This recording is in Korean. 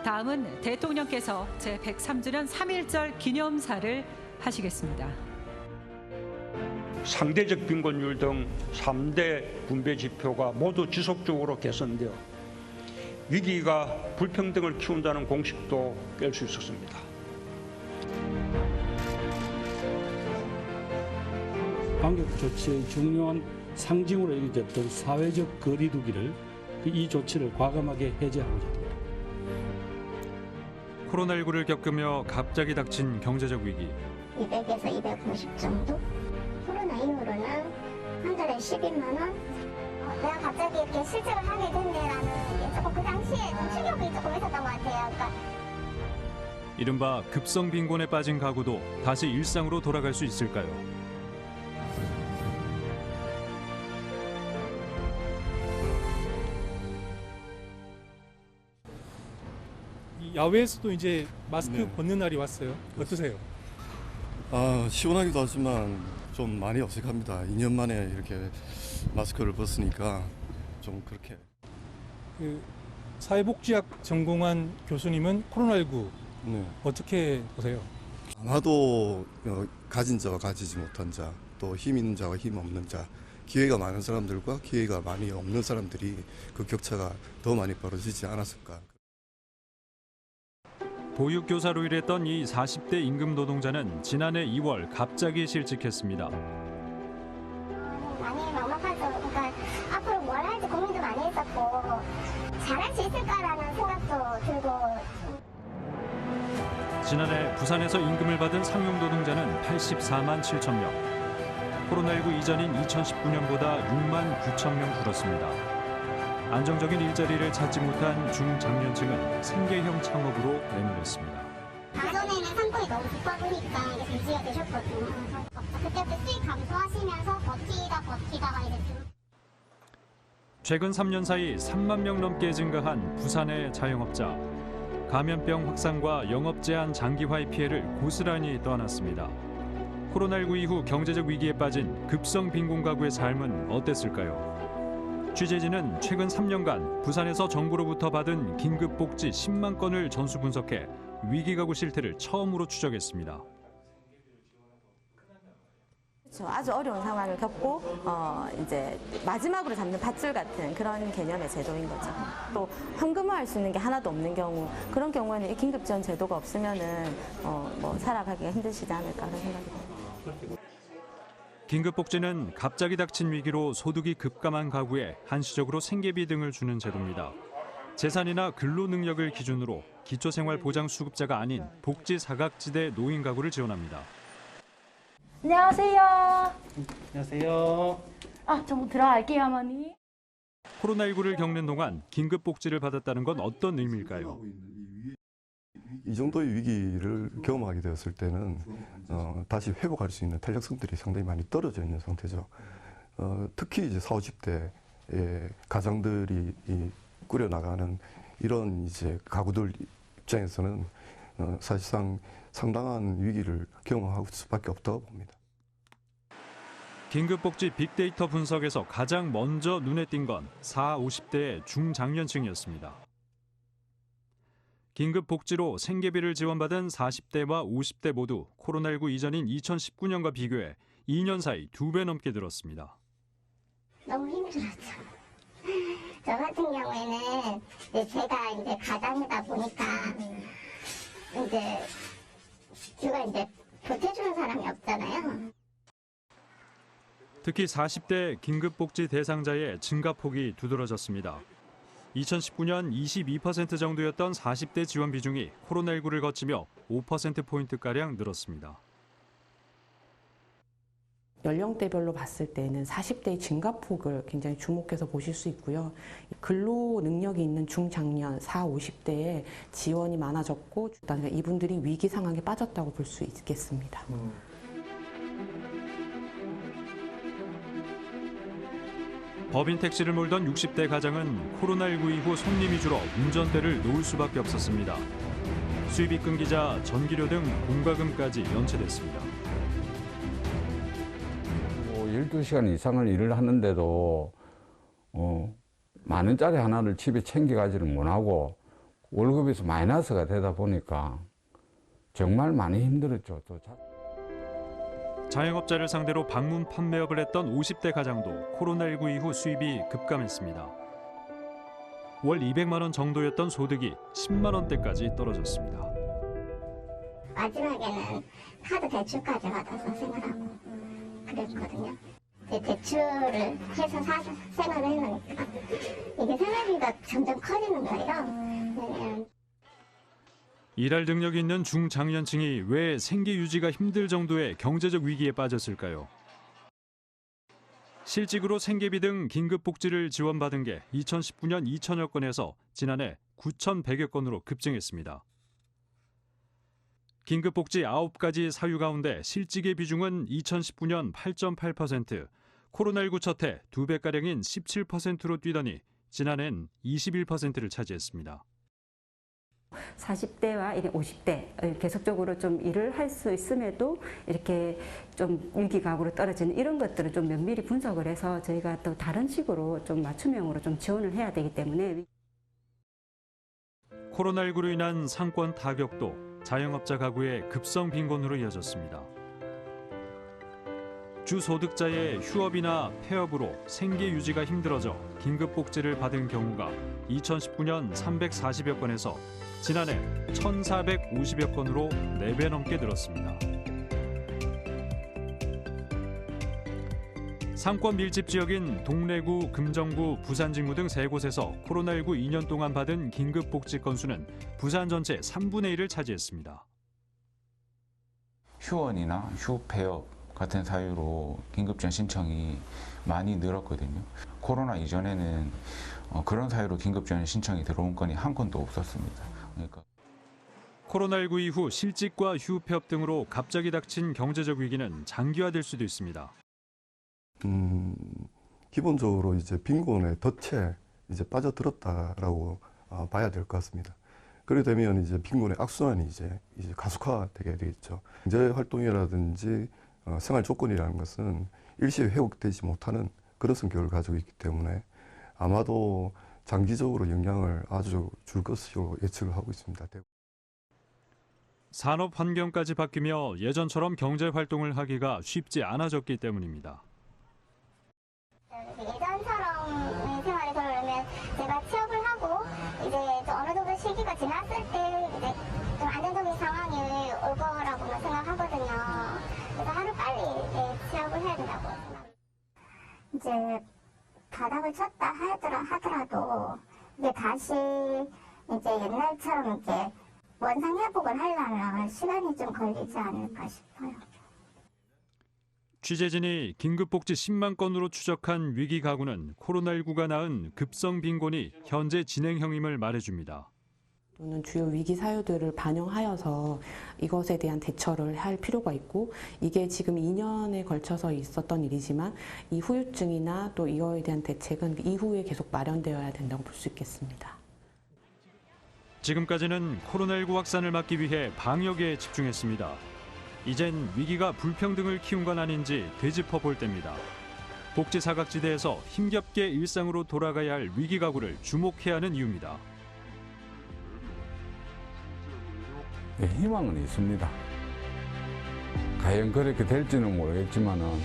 다음은 대통령께서 제103주년 3.1절 기념사를 하시겠습니다. 상대적 빈곤율 등 3대 분배 지표가 모두 지속적으로 개선되어 위기가 불평등을 키운다는 공식도 깰 수 있었습니다. 방역 조치의 중요한 상징으로 여겨졌던 사회적 거리 두기를 이 조치를 과감하게 해제하고자 합니다. 코로나19를 겪으며 갑자기 닥친 경제적 위기. 200에서 250 정도? 코로나 이후로는 한 달에 12만 원? 내가 갑자기 이렇게 실직을 하게 됐네라는 게 조금 그 당시에 좀 충격이 조금 있었던 것 같아요. 그러니까 이른바 급성 빈곤에 빠진 가구도 다시 일상으로 돌아갈 수 있을까요? 야외에서도 이제 마스크 벗는 날이 왔어요. 어떠세요? 시원하기도 하지만 좀 많이 어색합니다. 2년 만에 이렇게 마스크를 벗으니까 좀 그렇게. 사회복지학 전공한 교수님은 코로나19 네. 어떻게 보세요? 아마도 가진 자와 가지지 못한 자, 또 힘 있는 자와 힘 없는 자, 기회가 많은 사람들과 기회가 많이 없는 사람들이 그 격차가 더 많이 벌어지지 않았을까. 보육교사로 일했던 이 40대 임금 노동자는 지난해 2월 갑자기 실직했습니다. 많이 막막하죠. 그러니까 앞으로 뭘 할지 고민도 많이 했었고 잘할 수 있을까라는 생각도 들고. 지난해 부산에서 임금을 받은 상용 노동자는 84만 7천 명. 코로나19 이전인 2019년보다 6만 9천 명 줄었습니다. 안정적인 일자리를 찾지 못한 중장년층은 생계형 창업으로 내몰렸습니다. 그전에는 상권이 너무 좋다 보니까 이게 유지가 되셨거든요. 그때부터 수익 감소하시면서 버티다가 이제 좀. 최근 3년 사이 3만 명 넘게 증가한 부산의 자영업자. 감염병 확산과 영업 제한 장기화의 피해를 고스란히 떠안았습니다. 코로나19 이후 경제적 위기에 빠진 급성 빈곤 가구의 삶은 어땠을까요? 취재진은 최근 3년간 부산에서 정부로부터 받은 긴급복지 10만 건을 전수 분석해 위기가구 실태를 처음으로 추적했습니다. 아주 어려운 상황을 겪고 이제 마지막으로 잡는 밧줄 같은 그런 개념의 제도인 거죠. 또 현금화할 수 있는 게 하나도 없는 경우, 그런 경우에는 이 긴급지원 제도가 없으면은 살아가기가 힘드시지 않을까 그런 생각이 듭니다. 긴급복지는 갑자기 닥친 위기로 소득이 급감한 가구에 한시적으로 생계비 등을 주는 제도입니다. 재산이나 근로 능력을 기준으로 기초생활보장수급자가 아닌 복지 사각지대 노인 가구를 지원합니다. 안녕하세요. 안녕하세요. 좀 들어갈게요, 어머니. 코로나19를 겪는 동안 긴급복지를 받았다는 건 어떤 의미일까요? 이 정도의 위기를 경험하게 되었을 때는 다시 회복할 수 있는 탄력성들이 상당히 많이 떨어져 있는 상태죠. 특히 이제 40, 50대의 가장들이 꾸려나가는 이런 이제 가구들 입장에서는 사실상 상당한 위기를 경험할 수밖에 없다고 봅니다. 긴급복지 빅데이터 분석에서 가장 먼저 눈에 띈 건 40, 50대의 중장년층이었습니다. 긴급복지로 생계비를 지원받은 40대와 50대 모두 코로나19 이전인 2019년과 비교해 2년 사이 2배 넘게 늘었습니다. 너무 힘들었죠. 저 같은 경우에는 제가 이제 가장이다 보니까 이제 제가 이제 보태주는 사람이 없잖아요. 특히 40대 긴급복지 대상자의 증가폭이 두드러졌습니다. 2019년 22% 정도였던 40대 지원 비중이 코로나19를 거치며 5%포인트가량 늘었습니다. 연령대별로 봤을 때는 40대의 증가폭을 굉장히 주목해서 보실 수 있고요. 근로 능력이 있는 중장년 40, 50대에 지원이 많아졌고 이분들이 위기 상황에 빠졌다고 볼 수 있겠습니다. 법인 택시를 몰던 60대 가장은 코로나19 이후 손님이 줄어 운전대를 놓을 수밖에 없었습니다. 수입이 끊기자 전기료 등 공과금까지 연체됐습니다. 12시간 이상을 일을 하는데도 만 원짜리 하나를 집에 챙겨가지를 못하고 월급에서 마이너스가 되다 보니까 정말 많이 힘들었죠. 또 자영업자를 상대로 방문 판매업을 했던 50대 가장도 코로나19 이후 수입이 급감했습니다. 월 200만 원 정도였던 소득이 10만 원대까지 떨어졌습니다. 마지막에는 카드 대출까지 받아서 생활하고 그랬거든요. 이제 대출을 해서 생활을 해놓으니까 이게 생활비가 점점 커지는 거예요. 일할 능력이 있는 중장년층이 왜 생계 유지가 힘들 정도의 경제적 위기에 빠졌을까요? 실직으로 생계비 등 긴급복지를 지원받은 게 2019년 2천여 건에서 지난해 9,100여 건으로 급증했습니다. 긴급복지 9가지 사유 가운데 실직의 비중은 2019년 8.8%, 코로나19 첫 해 2배가량인 17%로 뛰더니 지난해엔 21%를 차지했습니다. 40대와 50대 계속적으로 좀 일을 할 수 있음에도 이렇게 좀 위기각으로 떨어지는 이런 것들을 좀 면밀히 분석을 해서 저희가 또 다른 식으로 좀 맞춤형으로 좀 지원을 해야 되기 때문에 코로나19로 인한 상권 타격도 자영업자 가구의 급성 빈곤으로 이어졌습니다. 주소득자의 휴업이나 폐업으로 생계 유지가 힘들어져 긴급복지를 받은 경우가 2019년 340여 건에서 지난해 1,450여 건으로 4배 넘게 늘었습니다. 상권 밀집 지역인 동래구, 금정구, 부산직무 등 3곳에서 코로나19 2년 동안 받은 긴급복지 건수는 부산 전체 3분의 1을 차지했습니다. 휴원이나 휴폐업 같은 사유로 긴급지원 신청이 많이 늘었거든요. 코로나 이전에는 그런 사유로 긴급지원 신청이 들어온 건이 한 건도 없었습니다. 그러니까 코로나19 이후 실직과 휴폐업 등으로 갑자기 닥친 경제적 위기는 장기화될 수도 있습니다. 기본적으로 이제 빈곤의 덫에 이제 빠져들었다라고 봐야 될 것 같습니다. 그래 되면 이제 빈곤의 악순환이 이제 가속화되게 되겠죠. 경제 활동이라든지 생활 조건이라는 것은 일시에 회복되지 못하는 그런 성격을 가지고 있기 때문에 아마도 장기적으로 영향을 아주 줄 것으로 예측을 하고 있습니다. 산업 환경까지 바뀌며 예전처럼 경제 활동을 하기가 쉽지 않아졌기 때문입니다. 예전처럼 생활이 돌아오면 제가 취업을 하고 이제 어느 정도 시기가 지났을 때 이제 좀 안정적인 상황이 올 거라고만 생각하거든요. 그래서 하루빨리 취업을 해야 된다고 생각합니다. 이제 바닥을 쳤다 하더라도 이게 다시 이제 옛날처럼 이렇게 원상 회복을 하려면 시간이 좀 걸리지 않을까 싶어요. 취재진이 긴급복지 10만 건으로 추적한 위기 가구는 코로나19가 낳은 급성 빈곤이 현재 진행형임을 말해줍니다. 또는 주요 위기 사유들을 반영하여서 이것에 대한 대처를 할 필요가 있고 이게 지금 2년에 걸쳐서 있었던 일이지만 이 후유증이나 또 이거에 대한 대책은 이후에 계속 마련되어야 된다고 볼 수 있겠습니다. 지금까지는 코로나19 확산을 막기 위해 방역에 집중했습니다. 이젠 위기가 불평등을 키운 건 아닌지 되짚어 볼 때입니다. 복지 사각지대에서 힘겹게 일상으로 돌아가야 할 위기 가구를 주목해야 하는 이유입니다. 희망은 있습니다. 과연 그렇게 될지는 모르겠지만은